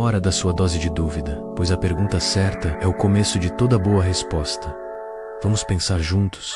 Hora da sua dose de dúvida, pois a pergunta certa é o começo de toda boa resposta. Vamos pensar juntos?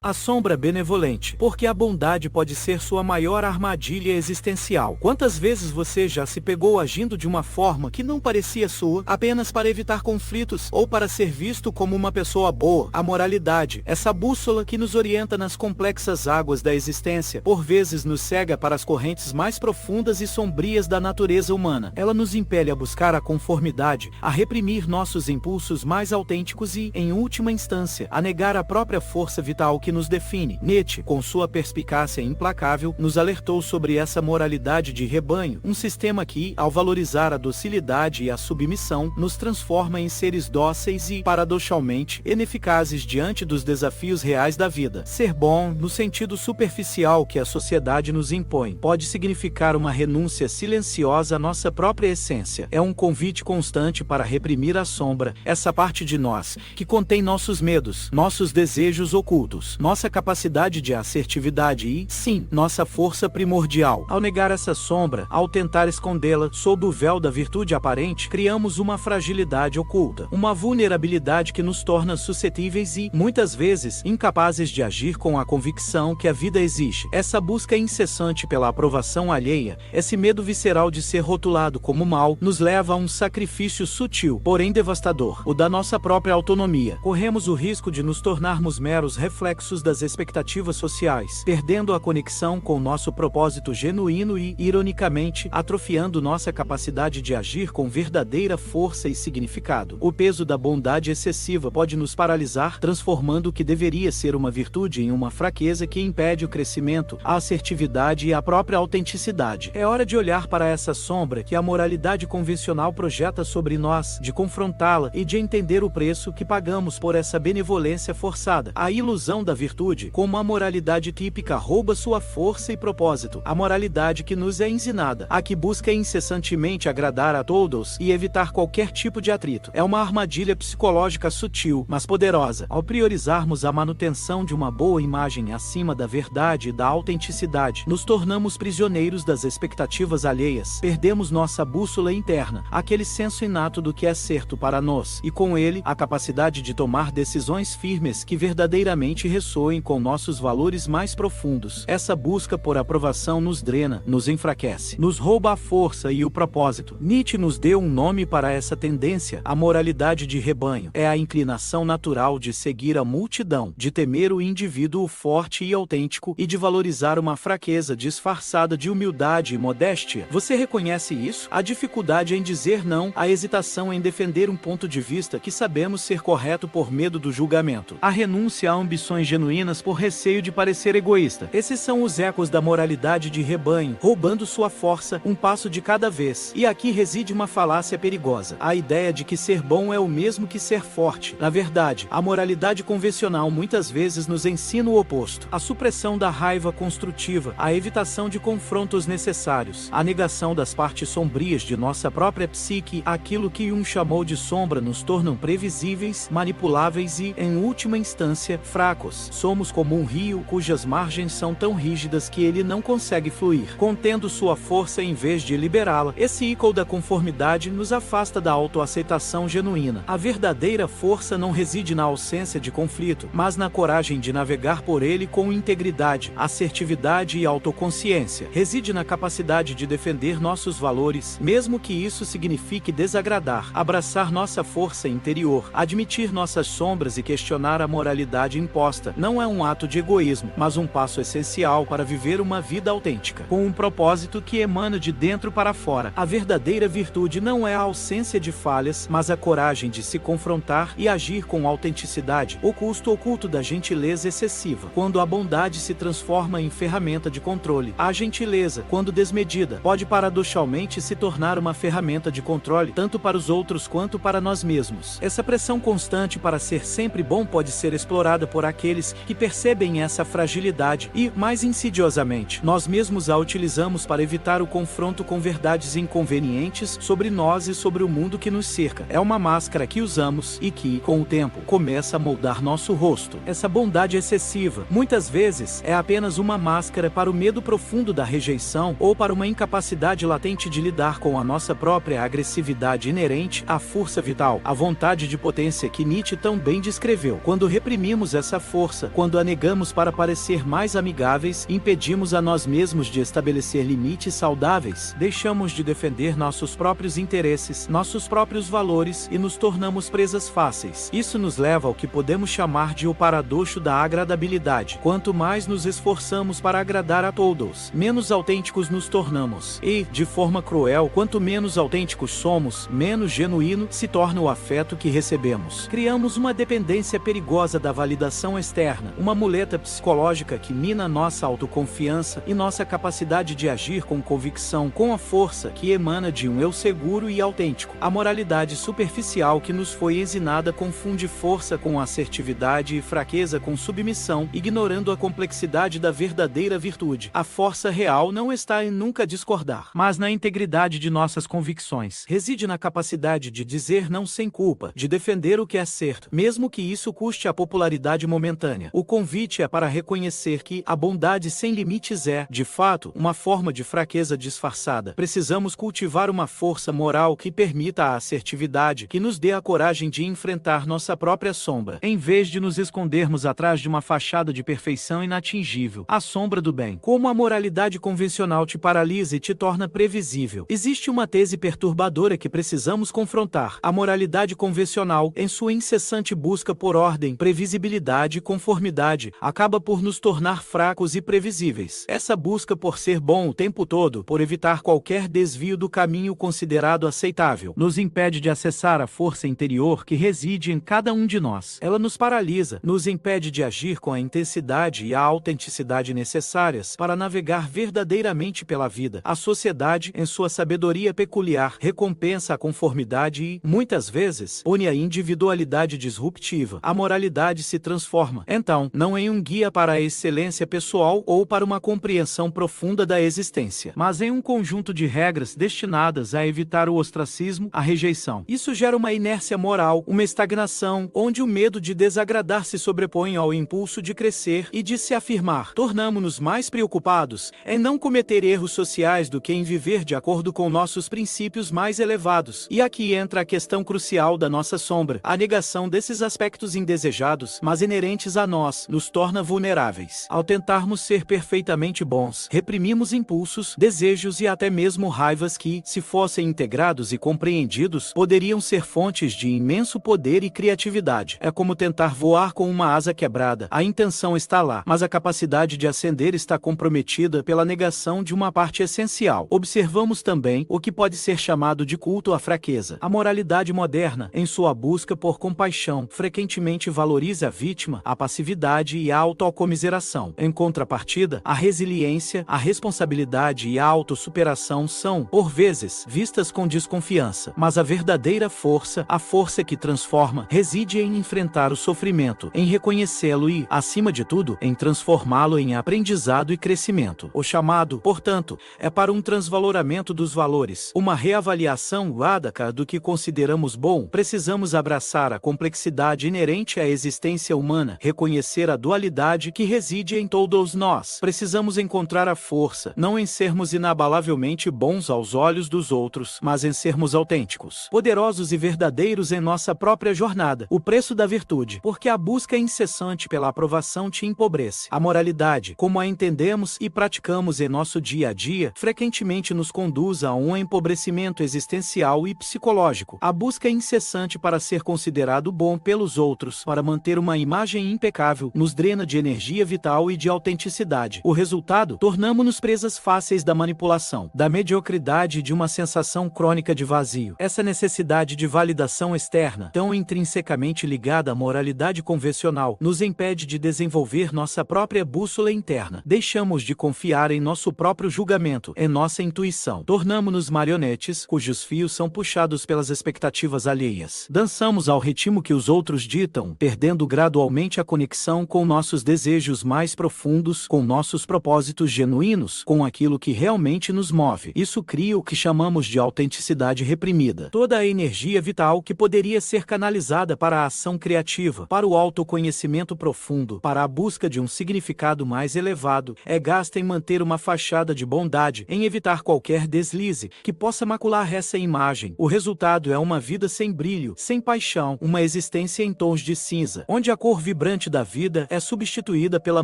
A sombra é benevolente, porque a bondade pode ser sua maior armadilha existencial. Quantas vezes você já se pegou agindo de uma forma que não parecia sua, apenas para evitar conflitos ou para ser visto como uma pessoa boa? A moralidade, essa bússola que nos orienta nas complexas águas da existência, por vezes nos cega para as correntes mais profundas e sombrias da natureza humana. Ela nos impele a buscar a conformidade, a reprimir nossos impulsos mais autênticos e, em última instância, a negar a própria força vital que nos define. Nietzsche, com sua perspicácia implacável, nos alertou sobre essa moralidade de rebanho, um sistema que, ao valorizar a docilidade e a submissão, nos transforma em seres dóceis e, paradoxalmente, ineficazes diante dos desafios reais da vida. Ser bom, no sentido superficial que a sociedade nos impõe, pode significar uma renúncia silenciosa à nossa própria essência. É um convite constante para reprimir a sombra, essa parte de nós, que contém nossos medos, nossos desejos ocultos, nossa capacidade de assertividade e, sim, nossa força primordial. Ao negar essa sombra, ao tentar escondê-la sob o véu da virtude aparente, criamos uma fragilidade oculta, uma vulnerabilidade que nos torna suscetíveis e, muitas vezes, incapazes de agir com a convicção que a vida exige. Essa busca incessante pela aprovação alheia, esse medo visceral de ser rotulado como mal, nos leva a um sacrifício sutil, porém devastador, o da nossa própria autonomia. Corremos o risco de nos tornarmos meros reflexos das expectativas sociais, perdendo a conexão com nosso propósito genuíno e, ironicamente, atrofiando nossa capacidade de agir com verdadeira força e significado. O peso da bondade excessiva pode nos paralisar, transformando o que deveria ser uma virtude em uma fraqueza que impede o crescimento, a assertividade e a própria autenticidade. É hora de olhar para essa sombra que a moralidade convencional projeta sobre nós, de confrontá-la e de entender o preço que pagamos por essa benevolência forçada. A ilusão da virtude, como a moralidade típica, rouba sua força e propósito. A moralidade que nos é ensinada, a que busca incessantemente agradar a todos e evitar qualquer tipo de atrito, é uma armadilha psicológica sutil, mas poderosa. Ao priorizarmos a manutenção de uma boa imagem acima da verdade e da autenticidade, nos tornamos prisioneiros das expectativas alheias, perdemos nossa bússola interna, aquele senso inato do que é certo para nós, e com ele, a capacidade de tomar decisões firmes que verdadeiramente ressoem com nossos valores mais profundos. Essa busca por aprovação nos drena, nos enfraquece, nos rouba a força e o propósito. Nietzsche nos deu um nome para essa tendência, a moralidade de rebanho. É a inclinação natural de seguir a multidão, de temer o indivíduo forte e autêntico e de valorizar uma fraqueza disfarçada de humildade e modéstia. Você reconhece isso? A dificuldade em dizer não, a hesitação em defender um ponto de vista que sabemos ser correto por medo do julgamento, a renúncia a ambições genuínas por receio de parecer egoísta. Esses são os ecos da moralidade de rebanho, roubando sua força um passo de cada vez. E aqui reside uma falácia perigosa, a ideia de que ser bom é o mesmo que ser forte. Na verdade, a moralidade convencional muitas vezes nos ensina o oposto. A supressão da raiva construtiva, a evitação de confrontos necessários, a negação das partes sombrias de nossa própria psique, aquilo que Jung chamou de sombra, nos tornam previsíveis, manipuláveis e, em última instância, fracos. Somos como um rio cujas margens são tão rígidas que ele não consegue fluir, contendo sua força em vez de liberá-la. Esse ícone da conformidade nos afasta da autoaceitação genuína. A verdadeira força não reside na ausência de conflito, mas na coragem de navegar por ele com integridade, assertividade e autoconsciência. Reside na capacidade de defender nossos valores, mesmo que isso signifique desagradar, abraçar nossa força interior, admitir nossas sombras e questionar a moralidade imposta. Não é um ato de egoísmo, mas um passo essencial para viver uma vida autêntica, com um propósito que emana de dentro para fora. A verdadeira virtude não é a ausência de falhas, mas a coragem de se confrontar e agir com autenticidade, o custo oculto da gentileza excessiva, quando a bondade se transforma em ferramenta de controle. A gentileza, quando desmedida, pode paradoxalmente se tornar uma ferramenta de controle, tanto para os outros quanto para nós mesmos. Essa pressão constante para ser sempre bom pode ser explorada por aqueles daqueles que percebem essa fragilidade e, mais insidiosamente, nós mesmos a utilizamos para evitar o confronto com verdades inconvenientes sobre nós e sobre o mundo que nos cerca. É uma máscara que usamos e que, com o tempo, começa a moldar nosso rosto. Essa bondade excessiva, muitas vezes, é apenas uma máscara para o medo profundo da rejeição ou para uma incapacidade latente de lidar com a nossa própria agressividade inerente à força vital, a vontade de potência que Nietzsche tão bem descreveu. Quando reprimimos essa força, quando a negamos para parecer mais amigáveis, impedimos a nós mesmos de estabelecer limites saudáveis, deixamos de defender nossos próprios interesses, nossos próprios valores e nos tornamos presas fáceis. Isso nos leva ao que podemos chamar de o paradoxo da agradabilidade. Quanto mais nos esforçamos para agradar a todos, menos autênticos nos tornamos. E, de forma cruel, quanto menos autênticos somos, menos genuíno se torna o afeto que recebemos. Criamos uma dependência perigosa da validação externa, uma muleta psicológica que mina nossa autoconfiança e nossa capacidade de agir com convicção, com a força que emana de um eu seguro e autêntico. A moralidade superficial que nos foi ensinada confunde força com assertividade e fraqueza com submissão, ignorando a complexidade da verdadeira virtude. A força real não está em nunca discordar, mas na integridade de nossas convicções. Reside na capacidade de dizer não sem culpa, de defender o que é certo, mesmo que isso custe a popularidade momentânea. O convite é para reconhecer que a bondade sem limites é, de fato, uma forma de fraqueza disfarçada. Precisamos cultivar uma força moral que permita a assertividade, que nos dê a coragem de enfrentar nossa própria sombra, em vez de nos escondermos atrás de uma fachada de perfeição inatingível. A sombra do bem. Como a moralidade convencional te paralisa e te torna previsível. Existe uma tese perturbadora que precisamos confrontar. A moralidade convencional, em sua incessante busca por ordem, previsibilidade e conformidade, acaba por nos tornar fracos e previsíveis. Essa busca por ser bom o tempo todo, por evitar qualquer desvio do caminho considerado aceitável, nos impede de acessar a força interior que reside em cada um de nós. Ela nos paralisa, nos impede de agir com a intensidade e a autenticidade necessárias para navegar verdadeiramente pela vida. A sociedade, em sua sabedoria peculiar, recompensa a conformidade e, muitas vezes, une a individualidade disruptiva. A moralidade se transforma, então, não em um guia para a excelência pessoal ou para uma compreensão profunda da existência, mas em um conjunto de regras destinadas a evitar o ostracismo, a rejeição. Isso gera uma inércia moral, uma estagnação, onde o medo de desagradar se sobrepõe ao impulso de crescer e de se afirmar. Tornamo-nos mais preocupados em não cometer erros sociais do que em viver de acordo com nossos princípios mais elevados. E aqui entra a questão crucial da nossa sombra. A negação desses aspectos indesejados, mas inerentes a nós, nos torna vulneráveis. Ao tentarmos ser perfeitamente bons, reprimimos impulsos, desejos e até mesmo raivas que, se fossem integrados e compreendidos, poderiam ser fontes de imenso poder e criatividade. É como tentar voar com uma asa quebrada. A intenção está lá, mas a capacidade de ascender está comprometida pela negação de uma parte essencial. Observamos também o que pode ser chamado de culto à fraqueza. A moralidade moderna, em sua busca por compaixão, frequentemente valoriza a vítima, a passividade e a autocomiseração. Em contrapartida, a resiliência, a responsabilidade e a autossuperação são, por vezes, vistas com desconfiança. Mas a verdadeira força, a força que transforma, reside em enfrentar o sofrimento, em reconhecê-lo e, acima de tudo, em transformá-lo em aprendizado e crescimento. O chamado, portanto, é para um transvaloramento dos valores, uma reavaliação radical do que consideramos bom. Precisamos abraçar a complexidade inerente à existência humana, reconhecer a dualidade que reside em todos nós. Precisamos encontrar a força, não em sermos inabalavelmente bons aos olhos dos outros, mas em sermos autênticos, poderosos e verdadeiros em nossa própria jornada. O preço da virtude, porque a busca incessante pela aprovação te empobrece. A moralidade, como a entendemos e praticamos em nosso dia a dia, frequentemente nos conduz a um empobrecimento existencial e psicológico. A busca incessante para ser considerado bom pelos outros, para manter uma imagem impecável, nos drena de energia vital e de autenticidade. O resultado? Tornamo-nos presas fáceis da manipulação, da mediocridade e de uma sensação crônica de vazio. Essa necessidade de validação externa, tão intrinsecamente ligada à moralidade convencional, nos impede de desenvolver nossa própria bússola interna. Deixamos de confiar em nosso próprio julgamento, em nossa intuição. Tornamo-nos marionetes, cujos fios são puxados pelas expectativas alheias. Dançamos ao ritmo que os outros ditam, perdendo gradualmente a conexão com nossos desejos mais profundos, com nossos propósitos genuínos, com aquilo que realmente nos move. Isso cria o que chamamos de autenticidade reprimida. Toda a energia vital que poderia ser canalizada para a ação criativa, para o autoconhecimento profundo, para a busca de um significado mais elevado, é gasta em manter uma fachada de bondade, em evitar qualquer deslize que possa macular essa imagem. O resultado é uma vida sem brilho, sem paixão, uma existência em tons de cinza, onde a cor vibrante da vida é substituída pela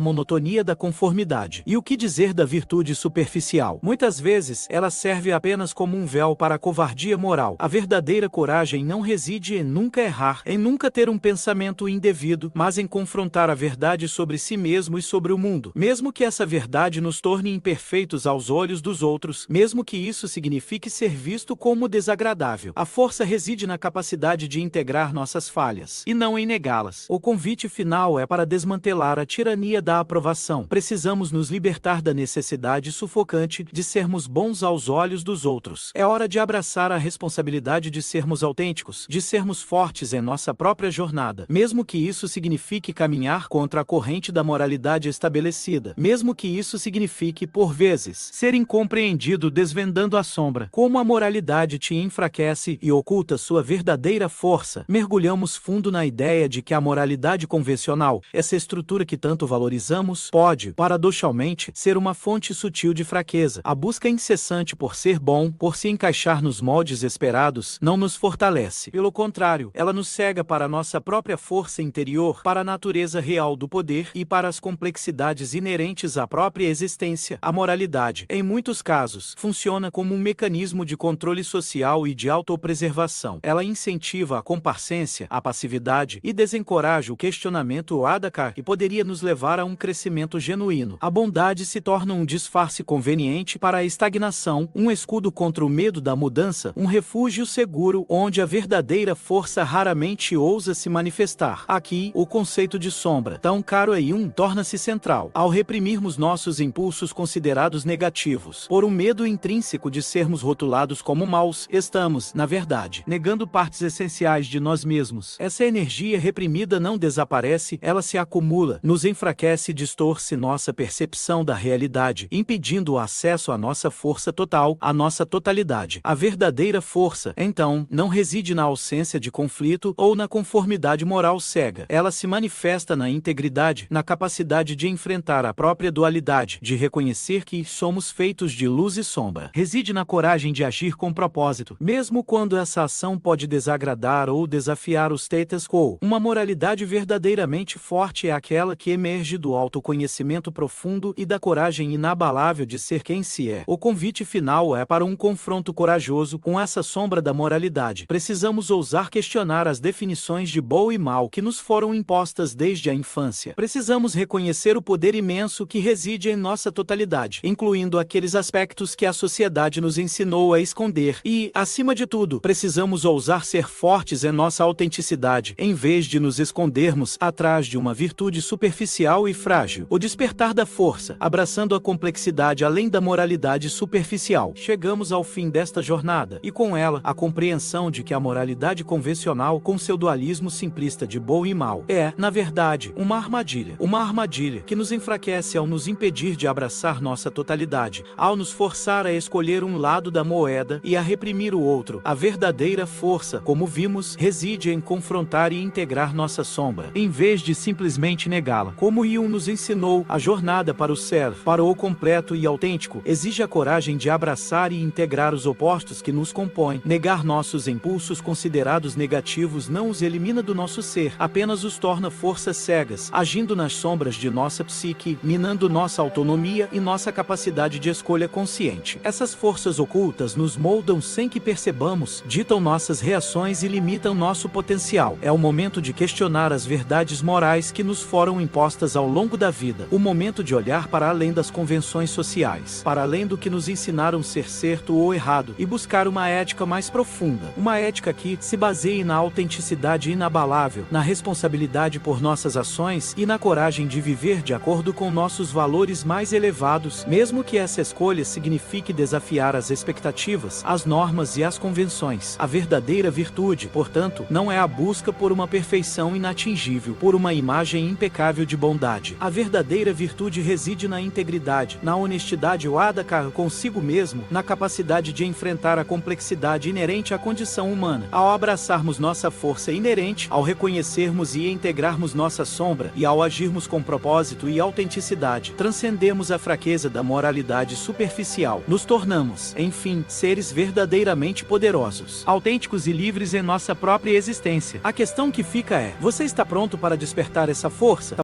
monotonia da conformidade. E o que dizer da virtude superficial? Muitas vezes, ela serve apenas como um véu para a covardia moral. A verdadeira coragem não reside em nunca errar, em nunca ter um pensamento indevido, mas em confrontar a verdade sobre si mesmo e sobre o mundo. Mesmo que essa verdade nos torne imperfeitos aos olhos dos outros, mesmo que isso signifique ser visto como desagradável. A força reside na capacidade de integrar nossas falhas, e não em negá-las. O convite final é para desmantelar a tirania da aprovação. Precisamos nos libertar da necessidade sufocante de sermos bons aos olhos dos outros. É hora de abraçar a responsabilidade de sermos autênticos, de sermos fortes em nossa própria jornada, mesmo que isso signifique caminhar contra a corrente da moralidade estabelecida, mesmo que isso signifique, por vezes, ser incompreendido desvendando a sombra. Como a moralidade te enfraquece e oculta sua verdadeira força, mergulhamos fundo na ideia de que a moralidade convencional, essa estrutura que tanto valorizamos, pode, paradoxalmente, ser uma fonte sutil de fraqueza. A busca incessante por ser bom, por se encaixar nos moldes esperados, não nos fortalece. Pelo contrário, ela nos cega para a nossa própria força interior, para a natureza real do poder e para as complexidades inerentes à própria existência. A moralidade, em muitos casos, funciona como um mecanismo de controle social e de autopreservação. Ela incentiva a comparcência, a passividade e desencoraja o questionamento adaka que poderia nos levar a um crescimento genuíno. A bondade se torna um disfarce conveniente para a estagnação, um escudo contra o medo da mudança, um refúgio seguro onde a verdadeira força raramente ousa se manifestar. Aqui, o conceito de sombra, tão caro a Jung, torna-se central. Ao reprimirmos nossos impulsos considerados negativos, por um medo intrínseco de sermos rotulados como maus, estamos, na verdade, negando partes essenciais de nós mesmos. Essa energia reprimida não desaparece, ela se acumula, nos enfraquece e distorce nossa percepção da realidade, impedindo o acesso à nossa força total, à nossa totalidade. A verdadeira força, então, não reside na ausência de conflito ou na conformidade moral cega. Ela se manifesta na integridade, na capacidade de enfrentar a própria dualidade, de reconhecer que somos feitos de luz e sombra. Reside na coragem de agir com propósito, mesmo quando essa ação pode desagradar ou desafiar o status quo. Uma moralidade verdadeiramente forte é aquela que emerge do autoconhecimento profundo e da coragem inabalável de ser quem se é. O convite final é para um confronto corajoso com essa sombra da moralidade. Precisamos ousar questionar as definições de bom e mal que nos foram impostas desde a infância. Precisamos reconhecer o poder imenso que reside em nossa totalidade, incluindo aqueles aspectos que a sociedade nos ensinou a esconder. E, acima de tudo, precisamos ousar ser fortes em nossa autenticidade, em vez de nos escondermos atrás de uma virtude superficial e frágil. O despertar da força, abraçando a complexidade além da moralidade superficial. Chegamos ao fim desta jornada, e com ela, a compreensão de que a moralidade convencional, com seu dualismo simplista de bom e mal, é, na verdade, uma armadilha. Uma armadilha que nos enfraquece ao nos impedir de abraçar nossa totalidade, ao nos forçar a escolher um lado da moeda e a reprimir o outro. A verdadeira força, como vimos, reside em confrontar e integrar nossa sombra, em vez de simplesmente negá-la. Como Jung nos ensinou, a jornada para o ser, para o completo e autêntico, exige a coragem de abraçar e integrar os opostos que nos compõem. Negar nossos impulsos considerados negativos não os elimina do nosso ser, apenas os torna forças cegas, agindo nas sombras de nossa psique, minando nossa autonomia e nossa capacidade de escolha consciente. Essas forças ocultas nos moldam sem que percebamos, ditam nossas reações e limitam nosso potencial. É o momento de questionar as verdades morais que nos foram impostas ao longo da vida. O momento de olhar para além das convenções sociais, para além do que nos ensinaram ser certo ou errado, e buscar uma ética mais profunda. Uma ética que se baseie na autenticidade inabalável, na responsabilidade por nossas ações e na coragem de viver de acordo com nossos valores mais elevados, mesmo que essa escolha signifique desafiar as expectativas, as normas e as convenções. A verdadeira virtude, portanto, não é a busca por uma perfeição inatingível, por por uma imagem impecável de bondade. A verdadeira virtude reside na integridade, na honestidade consigo mesmo, na capacidade de enfrentar a complexidade inerente à condição humana. Ao abraçarmos nossa força inerente, ao reconhecermos e integrarmos nossa sombra, e ao agirmos com propósito e autenticidade, transcendemos a fraqueza da moralidade superficial. Nos tornamos, enfim, seres verdadeiramente poderosos, autênticos e livres em nossa própria existência. A questão que fica é: você está pronto para despertar essa força?